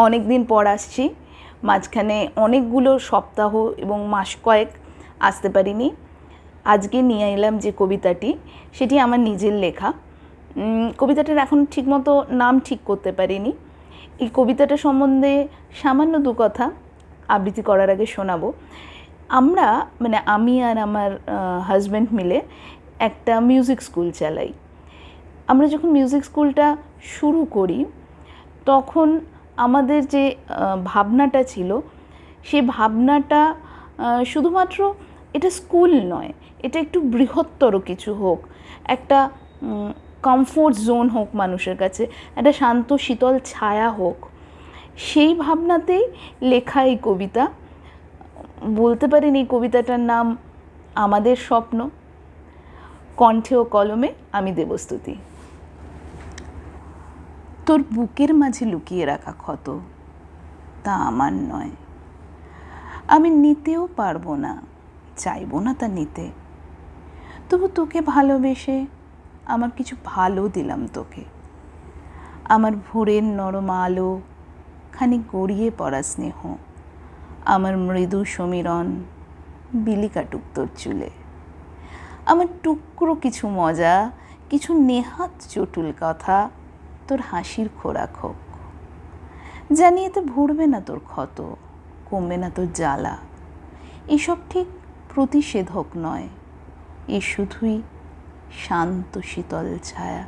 অনেক দিন পর আসছি, মাঝখানে অনেকগুলো সপ্তাহ এবং মাস কয়েক আসতে পারিনি। আজকে নিয়ে এলাম যে কবিতাটি, সেটি আমার নিজের লেখা। কবিতাটার এখন ঠিকমতো নাম ঠিক করতে পারিনি। এই কবিতাটা সম্বন্ধে সামান্য দু কথা আবৃত্তি করার আগে শোনাবো। আমরা আমি আর আমার হাজব্যান্ড মিলে একটা মিউজিক স্কুল চালাই। আমরা যখন মিউজিক স্কুলটা শুরু করি তখন আমাদের যে ভাবনাটা ছিল, সেই ভাবনাটা শুধুমাত্র এটা স্কুল নয়, এটা একটু বৃহত্তর কিছু হোক, একটা কমফোর্ট জোন হোক মানুষের কাছে, একটা শান্ত শীতল ছায়া হোক, সেই ভাবনাতেই লেখা এই কবিতা। বলতে পারেন এই কবিতাটার নাম আমাদের স্বপ্ন। কণ্ঠে ও কলমে আমি দেবস্তুতি। তোর বুকের মাঝে লুকিয়ে রাখা ক্ষত তা আমার নয়, আমি নিতেও পারবো না, চাইবো না তা নিতে। তবু তোকে ভালোবেসে আমার কিছু ভালো দিলাম তোকে। আমার ভোরের নরম আলো, খানিক গড়িয়ে পড়া স্নেহ, আমার মৃদু সমীরণ বিলি কাটুক তোর চুলে। আমার টুকরো কিছু মজা, কিছু নেহাত চটুল কথা তোর হাসির খোরাক হোক। জানি এতে ভরবে না তোর ক্ষত, কমবে না তোর জ্বালা। এসব ঠিক প্রতিষেধক নয়, এ শুধুই শান্ত শীতল ছায়া।